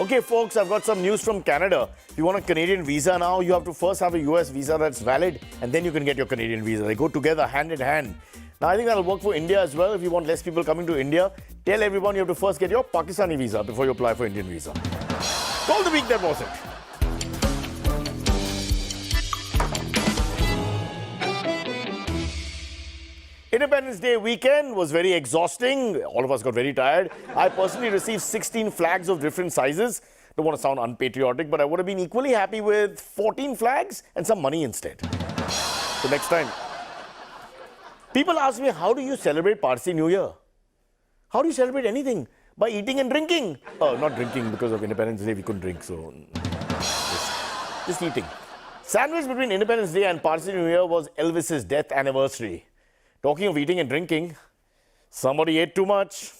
Okay, folks, I've got some news from Canada. If you want a Canadian visa now, you have to first have a US visa that's valid, and then you can get your Canadian visa. They go together hand in hand. Now, I think that'll work for India as well. If you want less people coming to India, tell everyone you have to first get your Pakistani visa before you apply for Indian visa. All the week that was it. Independence Day weekend was very exhausting. All of us got very tired. I personally received 16 flags of different sizes. Don't want to sound unpatriotic, but I would have been equally happy with 14 flags and some money instead. So next time. People ask me, how do you celebrate Parsi New Year? How do you celebrate anything? By eating and drinking. Not drinking because of Independence Day, we couldn't drink, so just eating. Sandwich between Independence Day and Parsi New Year was Elvis's death anniversary. Talking of eating and drinking, somebody ate too much.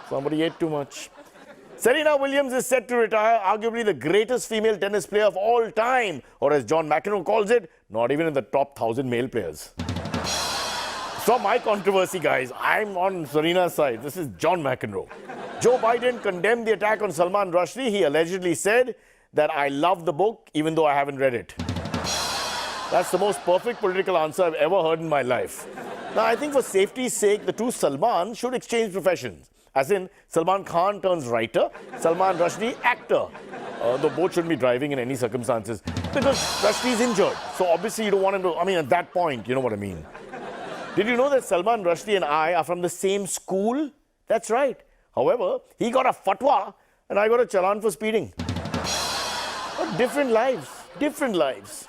Somebody ate too much. Serena Williams is set to retire, arguably the greatest female tennis player of all time, or as John McEnroe calls it, not even in the top 1,000 male players. So my controversy, guys, I'm on Serena's side. This is John McEnroe. Joe Biden condemned the attack on Salman Rushdie. He allegedly said that I love the book even though I haven't read it. That's the most perfect political answer I've ever heard in my life. Now, I think for safety's sake, the two Salman should exchange professions. As in, Salman Khan turns writer, Salman Rushdie actor. Though both shouldn't be driving in any circumstances. Because Rushdie is injured. So obviously you don't want him to, at that point, you know what I mean. Did you know that Salman Rushdie and I are from the same school? That's right. However, he got a fatwa and I got a challan for speeding. But different lives. Different lives.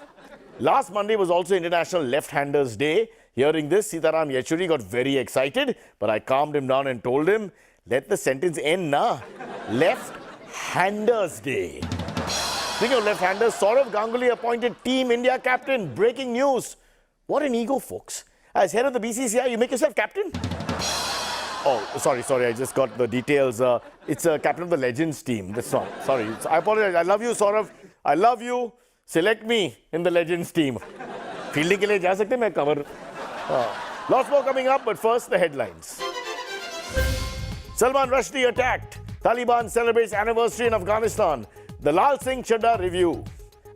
Last Monday was also International Left-Handers Day. Hearing this, Sitaram Yechuri got very excited, but I calmed him down and told him, let the sentence end na. Left-Handers Day. Speaking of left-handers, Saurav Ganguly appointed Team India captain. Breaking news. What an ego, folks. As head of the BCCI, you make yourself captain? Oh, sorry, I just got the details. It's a captain of the Legends team. That's all. Sorry, I apologize. I love you, Saurav. I love you. Select me in the Legends team. Fielding ke liye ja sakte, main cover. Lots more coming up, but first the headlines. Salman Rushdie attacked. Taliban celebrates anniversary in Afghanistan. The Lal Singh Chaddha review.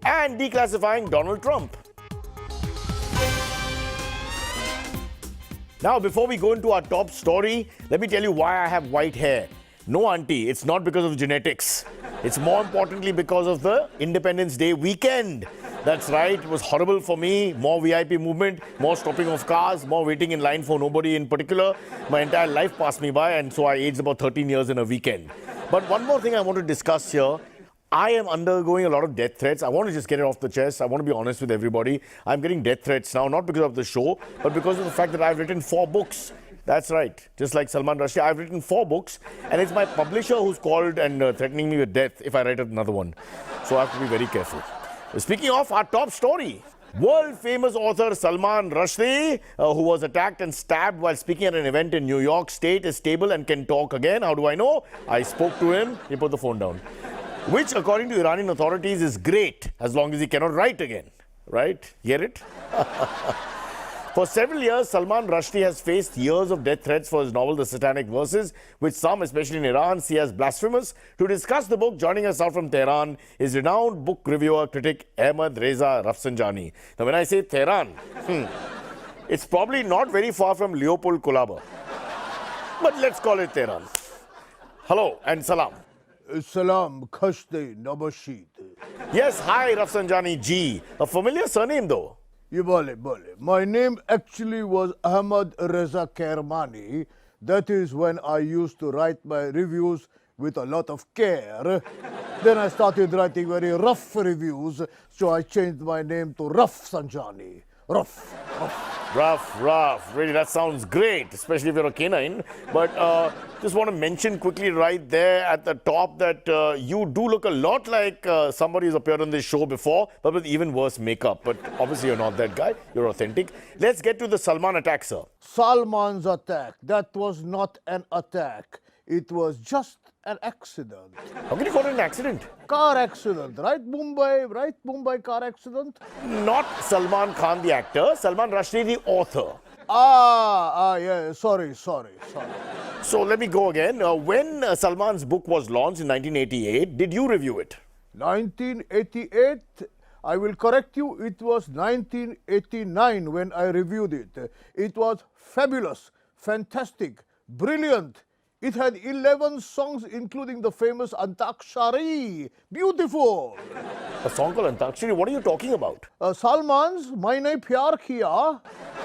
And declassifying Donald Trump. Now, before we go into our top story, let me tell you why I have white hair. No, auntie, it's not because of genetics. It's more importantly because of the Independence Day weekend. That's right, it was horrible for me. More VIP movement, more stopping of cars, more waiting in line for nobody in particular. My entire life passed me by, and so I aged about 13 years in a weekend. But one more thing I want to discuss here. I am undergoing a lot of death threats. I want to just get it off the chest. I want to be honest with everybody. I'm getting death threats now, not because of the show, but because of the fact that I've written 4 books. That's right. Just like Salman Rushdie, I've written 4 books, and it's my publisher who's called and threatening me with death if I write another one. So I have to be very careful. Speaking of our top story, world-famous author Salman Rushdie, who was attacked and stabbed while speaking at an event in New York State, is stable and can talk again. How do I know? I spoke to him. He put the phone down. Which, according to Iranian authorities, is great as long as he cannot write again. Right? Hear it? For several years, Salman Rushdie has faced years of death threats for his novel The Satanic Verses, which some, especially in Iran, see as blasphemous. To discuss the book, joining us out from Tehran is renowned book reviewer, critic Ahmad Reza Rafsanjani. Now, when I say Tehran, it's probably not very far from Leopold Kulaba. But let's call it Tehran. Hello and salam. Salam, Khashde, Nabashid. Yes, hi Rafsanjani ji. A familiar surname though. Bole. My name actually was Ahmad Reza Kermani. That is when I used to write my reviews with a lot of care. Then I started writing very rough reviews, so I changed my name to Rafsanjani. Rough. Really, that sounds great, especially if you're a canine. But just want to mention quickly right there at the top that you do look a lot like somebody who's appeared on this show before, but with even worse makeup. But obviously you're not that guy. You're authentic. Let's get to the Salman attack, sir. Salman's attack. That was not an attack. It was just an accident. How can you call it an accident? Car accident, right? Mumbai car accident. Not Salman Khan, the actor. Salman Rushdie, the author. Yeah, sorry. So let me go again. When Salman's book was launched in 1988, did you review it? 1988, I will correct you, it was 1989 when I reviewed it. It was fabulous, fantastic, brilliant. It had 11 songs, including the famous Antakshari. Beautiful. A song called Antakshari? What are you talking about? Salman's Maine Pyar Kiya.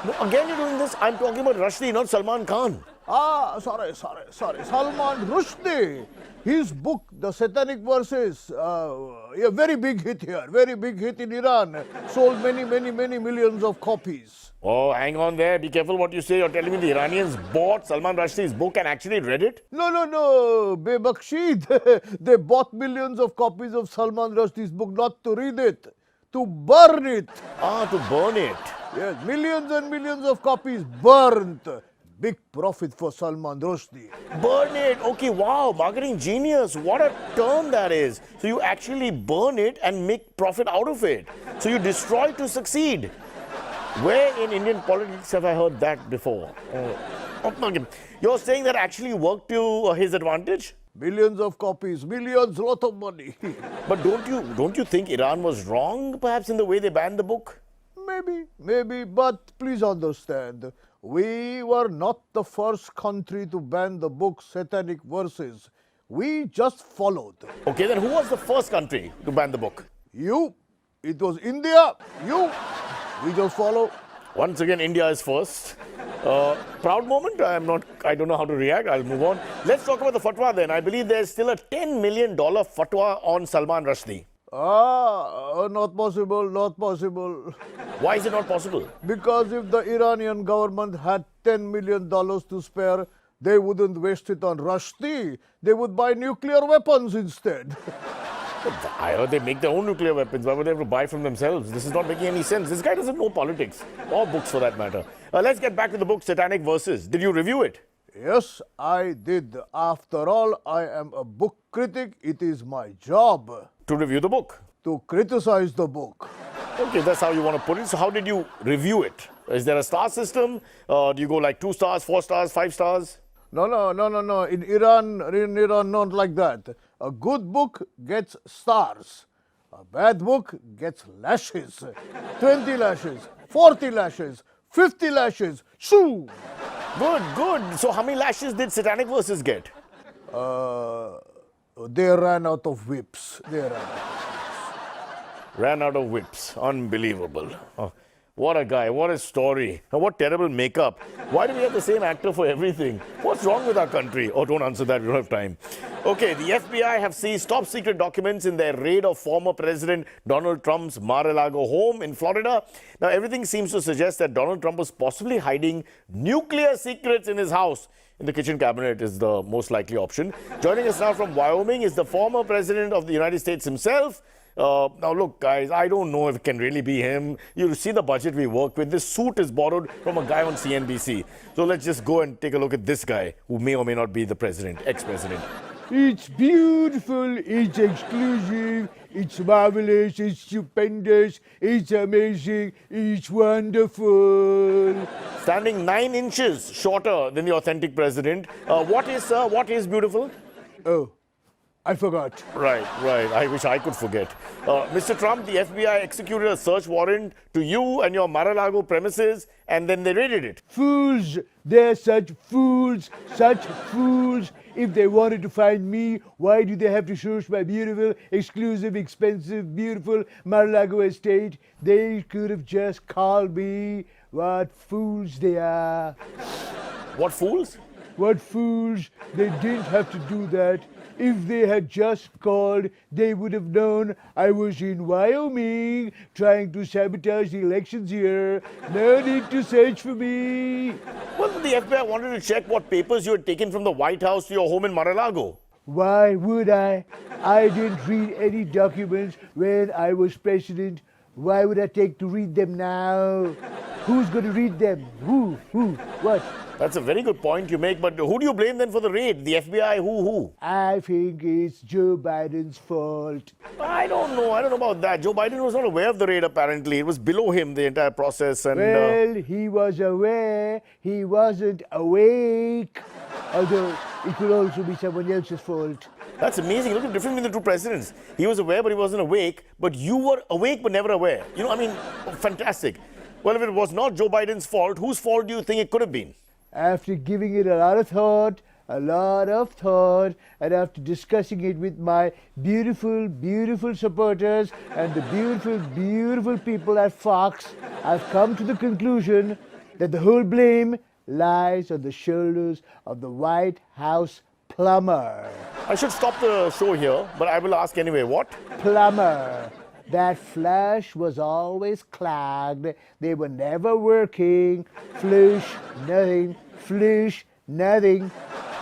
No, again you're doing this. I'm talking about Rushdie, not Salman Khan. Sorry. Salman Rushdie. His book, The Satanic Verses, a very big hit here, very big hit in Iran. Sold many millions of copies. Oh, hang on there. Be careful what you say. You're telling me the Iranians bought Salman Rushdie's book and actually read it? No. Bebakshid. They bought millions of copies of Salman Rushdie's book not to read it, to burn it. To burn it. Yes, millions and millions of copies burnt. Big profit for Salman Rushdie. Burn it. Okay, wow. Marketing genius. What a term that is. So you actually burn it and make profit out of it. So you destroy to succeed. Where in Indian politics have I heard that before? Okay. You're saying that actually worked to his advantage? Millions of copies, millions, lot of money. But don't you think Iran was wrong, perhaps, in the way they banned the book? Maybe, but please understand, we were not the first country to ban the book Satanic Verses. We just followed. Okay, then who was the first country to ban the book? You. It was India. You. We just follow. Once again, India is first. Proud moment. I don't know how to react. I'll move on. Let's talk about the fatwa then. I believe there's still a $10 million fatwa on Salman Rushdie. Not possible. Why is it not possible? Because if the Iranian government had $10 million to spare, they wouldn't waste it on Rushdie. They would buy nuclear weapons instead. I heard they make their own nuclear weapons. Why would they have to buy from themselves? This is not making any sense. This guy doesn't know politics or books for that matter. Let's get back to the book Satanic Verses. Did you review it? Yes, I did. After all, I am a book critic. It is my job. To review the book? To criticize the book. Okay, that's how you want to put it. So how did you review it? Is there a star system? Do you go like 2 stars, 4 stars, 5 stars? No. In Iran, not like that. A good book gets stars. A bad book gets lashes. 20 lashes, 40 lashes, 50 lashes. Shoo! Good. So how many lashes did Satanic Verses get? They ran out of whips. Ran out of whips. Unbelievable. Oh, what a guy. What a story. What terrible makeup. Why do we have the same actor for everything? What's wrong with our country? Oh, don't answer that. We don't have time. Okay, the FBI have seized top secret documents in their raid of former President Donald Trump's Mar-a-Lago home in Florida. Now, everything seems to suggest that Donald Trump was possibly hiding nuclear secrets in his house. In the kitchen cabinet is the most likely option. Joining us now from Wyoming is the former President of the United States himself. Now look guys, I don't know if it can really be him. You see the budget we work with. This suit is borrowed from a guy on CNBC. So let's just go and take a look at this guy who may or may not be the president, ex-president. It's beautiful, it's exclusive, it's marvelous, it's stupendous, it's amazing, it's wonderful. Standing 9 inches shorter than the authentic president. What is beautiful? Oh, I forgot. Right. I wish I could forget. Mr. Trump, the FBI executed a search warrant to you and your Mar-a-Lago premises, and then they raided it. Fools! They're such fools! If they wanted to find me, why do they have to search my beautiful, exclusive, expensive, beautiful Mar-a-Lago estate? They could have just called me. What fools they are. What fools? What fools. They didn't have to do that. If they had just called, they would have known I was in Wyoming trying to sabotage the elections here. No need to search for me. Well, the FBI wanted to check what papers you had taken from the White House to your home in Mar-a-Lago. Why would I? I didn't read any documents when I was president. Why would I take to read them now? Who's going to read them? Who, what? That's a very good point you make, but who do you blame then for the raid? The FBI, who? I think it's Joe Biden's fault. I don't know about that. Joe Biden was not aware of the raid apparently. It was below him, the entire process. And Well, he was aware, he wasn't awake. Although, it could also be someone else's fault. That's amazing. Look at the difference between the two presidents. He was aware, but he wasn't awake. But you were awake, but never aware. You know, I mean, fantastic. Well, if it was not Joe Biden's fault, whose fault do you think it could have been? After giving it a lot of thought, and after discussing it with my beautiful, beautiful supporters and the beautiful, beautiful people at Fox, I've come to the conclusion that the whole blame lies on the shoulders of the White House plumber. I should stop the show here, but I will ask anyway. What? Plumber. That flush was always clogged. They were never working. Flush, nothing. Flush, nothing.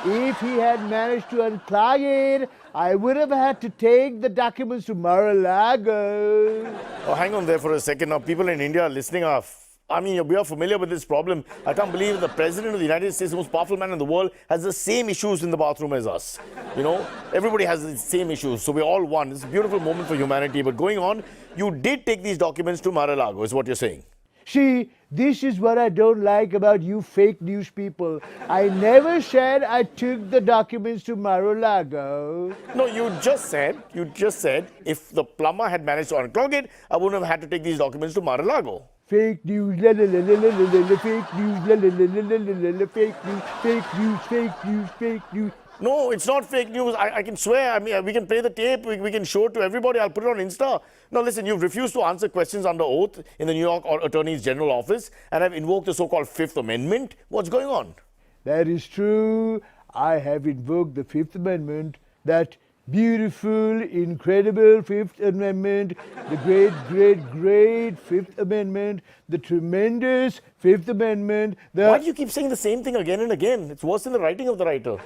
If he had managed to unclog it, I would have had to take the documents to Mar-a-Lago. Oh, hang on there for a second. Now, people in India listening are, we are familiar with this problem. I can't believe the president of the United States, the most powerful man in the world, has the same issues in the bathroom as us. You know, everybody has the same issues. So we're all one. It's a beautiful moment for humanity. But going on, you did take these documents to Mar-a-Lago, is what you're saying. See, this is what I don't like about you fake news people. I never said I took the documents to Mar-a-Lago. No, you just said, if the plumber had managed to unclog it, I wouldn't have had to take these documents to Mar-a-Lago. Fake news, la la la la la la la, fake news, la la la la la la la, fake news, fake news, fake news, fake news. No, it's not fake news. I can swear. I mean, we can play the tape. We can show it to everybody. I'll put it on Insta. Now, listen, you've refused to answer questions under oath in the New York Attorney General office and have invoked the so-called Fifth Amendment. What's going on? That is true. I have invoked the Fifth Amendment, that beautiful, incredible Fifth Amendment, the great, great, great Fifth Amendment, the tremendous Fifth Amendment. Why do you keep saying the same thing again and again? It's worse than the writing of the writer.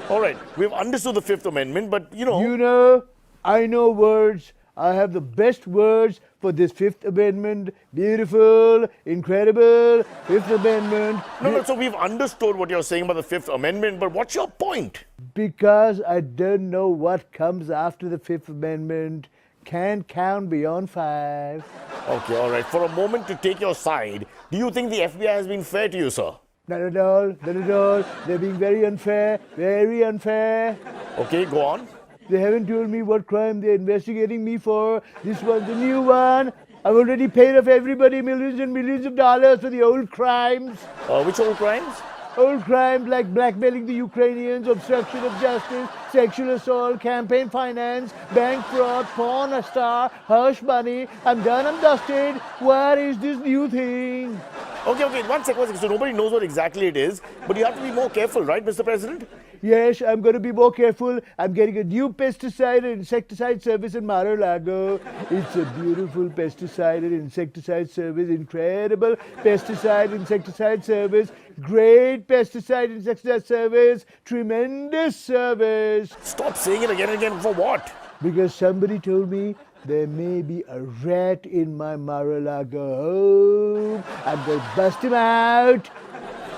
All right, we've understood the Fifth Amendment, but you know... You know, I know words. I have the best words for this Fifth Amendment. Beautiful, incredible Fifth Amendment. No, so we've understood what you're saying about the Fifth Amendment, but what's your point? Because I don't know what comes after the Fifth Amendment. Can't count beyond 5. Okay, all right. For a moment to take your side, do you think the FBI has been fair to you, sir? Not at all, not at all. They're being very unfair, very unfair. Okay, go on. They haven't told me what crime they're investigating me for. This one's the new one. I've already paid off everybody millions and millions of dollars for the old crimes. Which old crimes? Old crimes like blackmailing the Ukrainians, obstruction of justice, sexual assault, campaign finance, bank fraud, porn star, hush money. I'm done, I'm dusted. What is this new thing? Okay, one second. So nobody knows what exactly it is, but you have to be more careful, right, Mr. President? Yes, I'm going to be more careful. I'm getting a new pesticide and insecticide service in Mar-a-Lago. It's a beautiful pesticide and insecticide service, incredible pesticide insecticide service, great pesticide insecticide service, tremendous service. Stop saying it again and again. For what? Because somebody told me there may be a rat in my Mar-a-Lago home. I'm going to bust him out.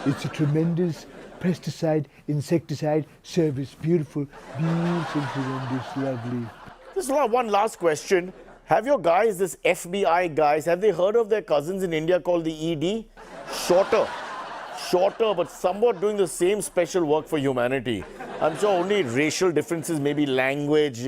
It's a tremendous pesticide, insecticide service. Beautiful, beautiful, tremendous, lovely. This is one last question. Have your guys, this F.B.I. guys, have they heard of their cousins in India called the ED? Shorter, but somewhat doing the same special work for humanity. I'm sure only racial differences, maybe language,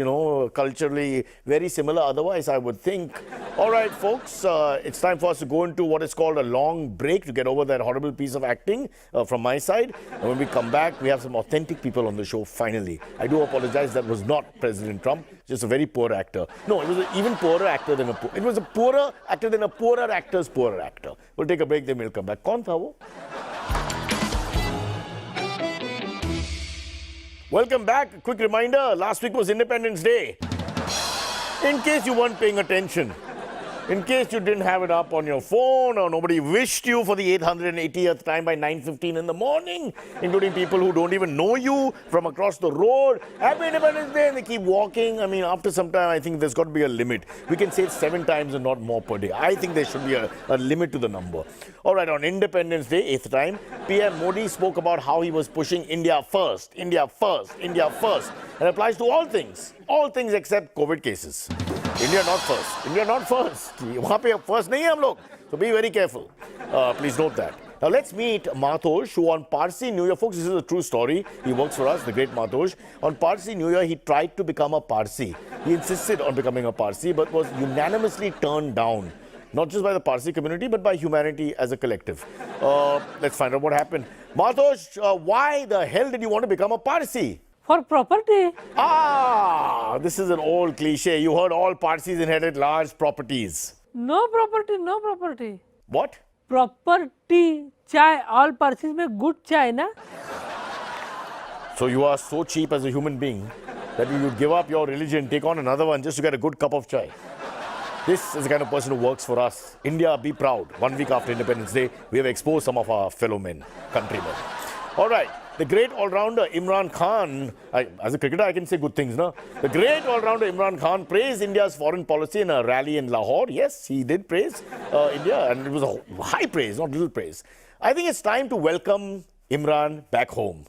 culturally very similar. Otherwise, I would think. All right, folks, it's time for us to go into what is called a long break to get over that horrible piece of acting from my side. And when we come back, we have some authentic people on the show, finally. I do apologize, that was not President Trump, just a very poor actor. No, it was an even poorer actor than it was a poorer actor than a poorer actor's poorer actor. We'll take a break, then we'll come back. Kaun tha wo? Welcome back. A quick reminder, last week was Independence Day. In case you weren't paying attention. In case you didn't have it up on your phone or nobody wished you for the 880th time by 9:15 in the morning, including people who don't even know you from across the road. Happy Independence Day, and they keep walking. I mean, after some time, I think there's got to be a limit. We can say it 7 times and not more per day. I think there should be a limit to the number. All right, on Independence Day, 8th time, PM Modi spoke about how he was pushing India first, India first, India first. And applies to all things except COVID cases. India not first. India not first. वहाँ पे first नहीं है हम लोग. So be very careful. Please note that. Now let's meet Mathosh, who on Parsi New Year, folks, this is a true story. He works for us, the great Mathosh. On Parsi New Year, he tried to become a Parsi. He insisted on becoming a Parsi, but was unanimously turned down. Not just by the Parsi community, but by humanity as a collective. Let's find out what happened. Mathosh, why the hell did you want to become a Parsi? For property. Ah, this is an old cliche. You heard all Parsis inherit large properties. No property, no property. What? Property, chai, all Parsis में good chai na. So you are so cheap as a human being that you would give up your religion, take on another one just to get a good cup of chai. This is the kind of person who works for us. India, be proud. 1 week after Independence Day, we have exposed some of our fellow men, countrymen. All right. The great all-rounder Imran Khan, as a cricketer I can say good things, no? The great all-rounder Imran Khan praised India's foreign policy in a rally in Lahore. Yes, he did praise India, and it was a high praise, not little praise. I think it's time to welcome Imran back home.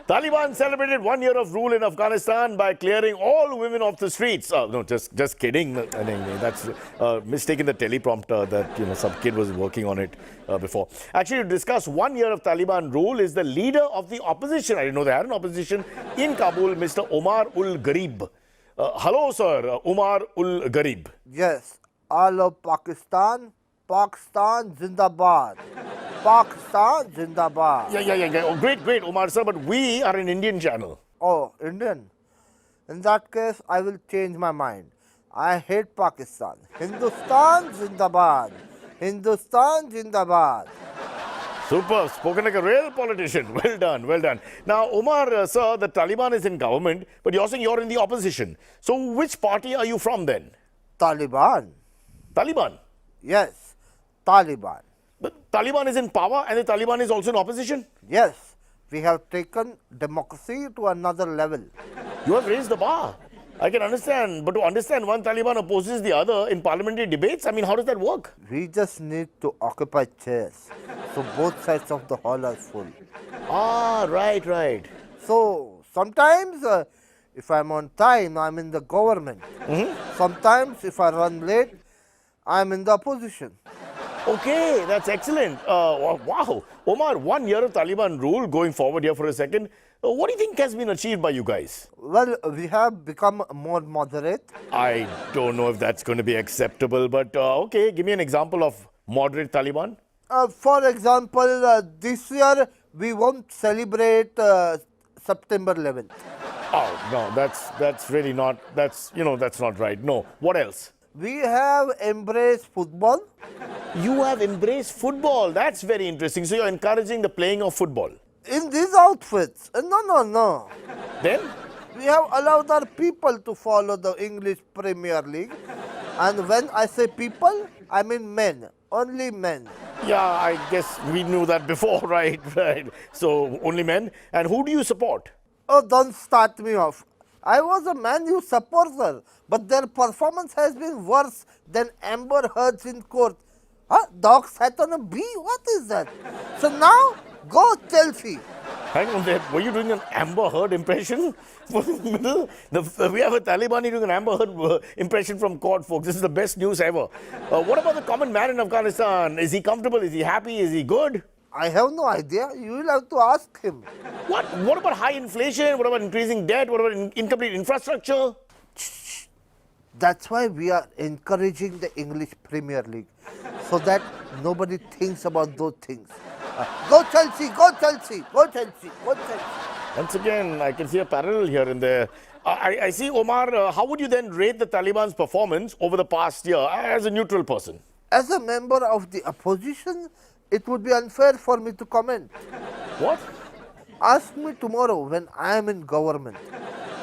Taliban celebrated 1 year of rule in Afghanistan by clearing all women off the streets. Oh, no, just kidding. That's a mistake in the teleprompter that, some kid was working on it before. Actually, to discuss 1 year of Taliban rule is the leader of the opposition. I didn't know they had an opposition in Kabul, Mr. Omar-ul-Gharib. Hello, sir. Omar-ul-Gharib. Yes, all of Pakistan, Pakistan Zindabad. Pakistan Zindabad. Yeah. Oh, great, Omar, sir. But we are an Indian channel. Oh, Indian. In that case, I will change my mind. I hate Pakistan. Hindustan Zindabad. Hindustan Zindabad. Super, spoken like a real politician. Well done, well done. Now, Omar, sir, the Taliban is in government, but you're saying you're in the opposition. So which party are you from then? Taliban. Taliban? Yes, Taliban. But Taliban is in power and the Taliban is also in opposition? Yes, we have taken democracy to another level. You have raised the bar. I can understand, but to understand one Taliban opposes the other in parliamentary debates, I mean, how does that work? We just need to occupy chairs, so both sides of the hall are full. Ah, right. So, sometimes if I'm on time, I'm in the government. Sometimes if I run late, I'm in the opposition. Okay, that's excellent. Wow. Omar, 1 year of Taliban rule, going forward here for a second. What do you think has been achieved by you guys? Well, we have become more moderate. I don't know if that's going to be acceptable, but okay, give me an example of moderate Taliban. For example, this year we won't celebrate September 11th. Oh, no, that's really not, that's not right. No. What else? We have embraced football. You have embraced football. That's very interesting. So you're encouraging the playing of football. In these outfits. No. Then? We have allowed our people to follow the English Premier League. And when I say people, I mean men. Only men. Yeah, I guess we knew that before, right. So only men. And who do you support? Oh, don't start me off. I was a Man U supporter, but their performance has been worse than Amber Heard's in court. Huh? Dog sat on a bee? What is that? So now, go Chelsea. Hang on there. Were you doing an Amber Heard impression? We have a Taliban doing an Amber Heard impression from court, folks. This is the best news ever. What about the common man in Afghanistan? Is he comfortable? Is he happy? Is he good? I have no idea. You will have to ask him. What about high inflation? What about increasing debt? What about incomplete infrastructure? That's why we are encouraging the English Premier League, so that nobody thinks about those things. Go Chelsea, go Chelsea, go Chelsea, go Chelsea. Once again, I can see a parallel here and there. I see, Omar, how would you then rate the Taliban's performance over the past year as a neutral person? As a member of the opposition, it would be unfair for me to comment. What? Ask me tomorrow when I am in government.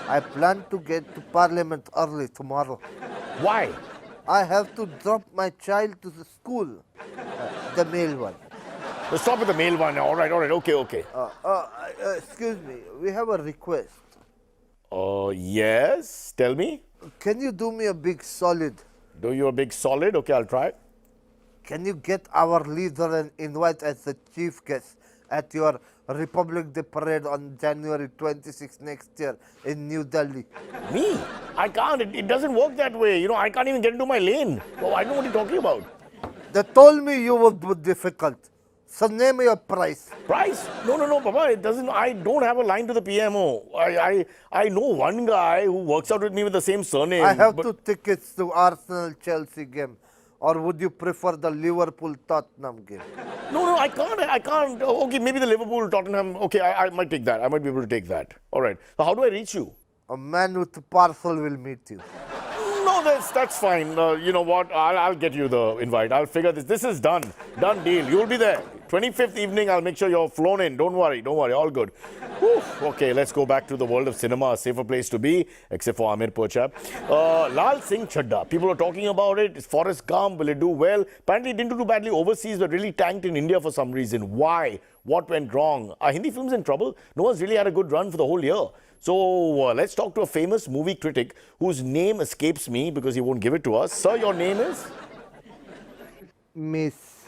I plan to get to Parliament early tomorrow. Why? I have to drop my child to the school, the male one. Let's stop with the male one. All right, okay. Excuse me, we have a request. Yes. Tell me. Can you do me a big solid? Do you a big solid? Okay, I'll try. Can you get our leader and invite as the chief guest at your Republic Day parade on January 26 next year in New Delhi? Me? I can't. It doesn't work that way. You know, I can't even get into my lane. Oh, I know what you're talking about. They told me you would be difficult. So name your price. Price? No, Papa. It doesn't. I don't have a line to the PMO. I know one guy who works out with me with the same surname. I have 2 tickets to Arsenal-Chelsea game. Or would you prefer the Liverpool-Tottenham game? No, I can't. Okay, maybe the Liverpool, Tottenham. Okay, I might take that. I might be able to take that. All right. So how do I reach you? A man with a parcel will meet you. No, that's fine. You know what? I'll get you the invite. I'll figure this. This is done. Done deal. You'll be there. 25th evening, I'll make sure you're flown in. Don't worry. All good. Whew. Okay, let's go back to the world of cinema. A safer place to be, except for Amir Pochap. Lal Singh Chaddha. People are talking about it. It's Forrest Gump. Will it do well? Apparently, it didn't do badly overseas, but really tanked in India for some reason. Why? What went wrong? Are Hindi films in trouble? No one's really had a good run for the whole year. So let's talk to a famous movie critic whose name escapes me because he won't give it to us. Sir, your name is? Miss.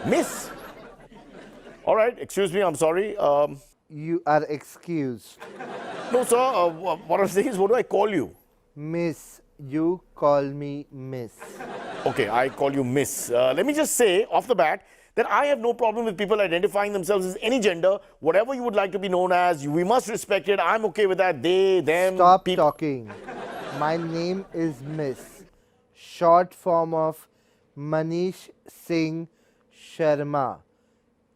Miss? All right, excuse me, I'm sorry. You are excused. No, sir, what I'm saying is, what do I call you? Miss. You call me Miss. Okay, I call you Miss. Let me just say, off the bat, that I have no problem with people identifying themselves as any gender, whatever you would like to be known as. We must respect it. I'm okay with that. They, them, Stop talking. My name is Miss. Short form of Manish Singh Sharma.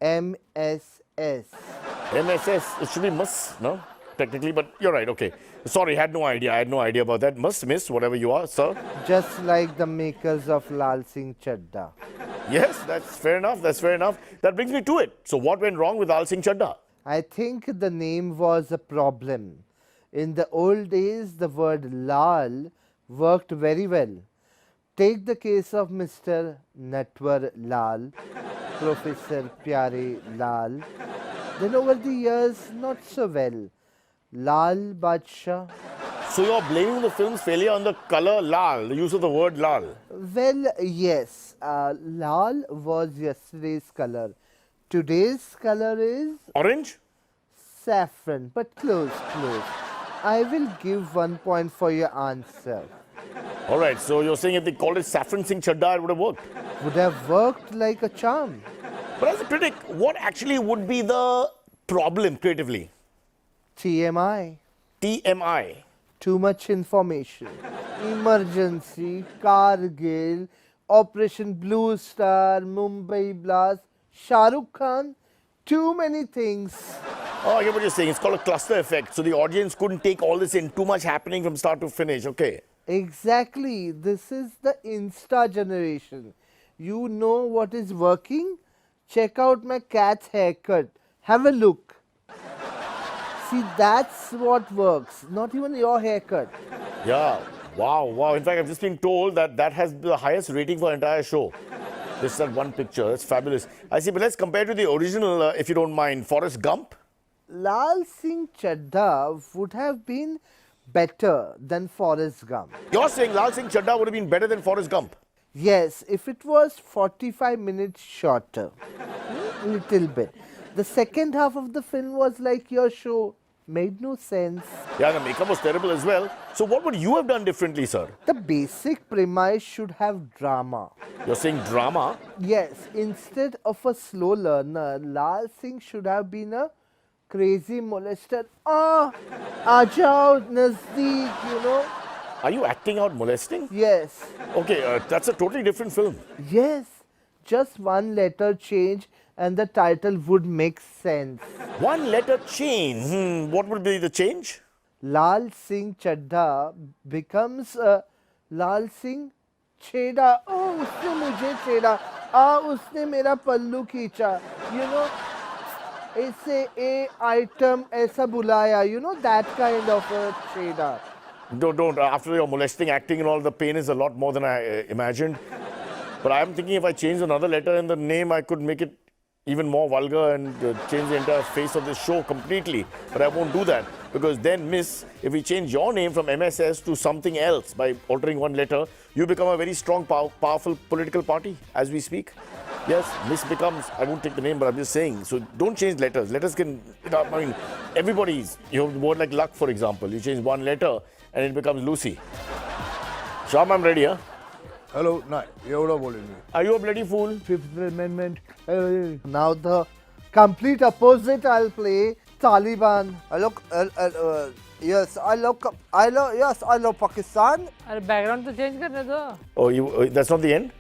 MSS. MSS. It should be Miss, no? Technically, but you're right, okay. Sorry, I had no idea about that. Miss, whatever you are, sir. Just like the makers of Lal Singh Chaddha. Yes, that's fair enough. That brings me to it. So what went wrong with Lal Singh Chaddha? I think the name was a problem. In the old days, the word Lal worked very well. Take the case of Mr. Natwar Lal, Professor Pyare Lal. Then over the years, not so well. Lal Badshah. So you're blaming the film's failure on the color Lal, the use of the word Lal. Well, yes. Lal was yesterday's color. Today's color is Orange? saffron, but close. I will give 1 point for your answer. All right, so you're saying if they called it Saffron Singh Chaddha, it would have worked. Would have worked like a charm. But as a critic, what actually would be the problem creatively? TMI. TMI. Too much information. Emergency, Kargil, Operation Blue Star, Mumbai Blast, Shah Rukh Khan. Too many things. Oh, I get what you're saying. It's called a cluster effect. So the audience couldn't take all this in. Too much happening from start to finish. Okay. Exactly. This is the Insta generation. You know what is working? Check out my cat's haircut. Have a look. See, that's what works. Not even your haircut. Yeah. Wow. In fact, I've just been told that has the highest rating for the entire show. This is one picture. That's fabulous. I see, but let's compare to the original, if you don't mind. Forrest Gump? Lal Singh Chaddha would have been better than Forrest Gump. You're saying Lal Singh Chaddha would have been better than Forrest Gump? Yes, if it was 45 minutes shorter. Little bit. The second half of the film was like your show. Made no sense. Yeah, the makeup was terrible as well. So what would you have done differently, sir? The basic premise should have drama. You're saying drama? Yes, instead of a slow learner, Lal Singh should have been a crazy molester. Aajao, Nazdeek, you know. Are you acting out molesting? Yes. Okay, that's a totally different film. Yes, just one letter change and the title would make sense. One letter change. What would be the change? Lal Singh Chaddha becomes Lal Singh Chheda. Oh, उसने मुझे छेड़ा. उसने मेरा पल्लू खींचा. You know, ऐसे ए item ऐसा बुलाया, you know, that kind of a trader. Don't. After your molesting acting and all, the pain is a lot more than I imagined. But I'm thinking if I change another letter in the name, I could make it even more vulgar and change the entire face of this show completely. But I won't do that because then, Miss, if we change your name from MSS to something else by altering one letter, you become a very strong, powerful political party as we speak. Yes, Miss becomes, I won't take the name, but I'm just saying. So don't change letters. Letters can, I mean, everybody's, you have the word like luck, for example. You change one letter and it becomes Lucy. Sham, I'm ready, huh? Hello, no, एवढं बोलेल मी. Are you a bloody fool? Fifth Amendment. Now the complete opposite I'll play. Taliban. Yes, I love Pakistan. अरे background तो change करने दो. Oh, that's not the end?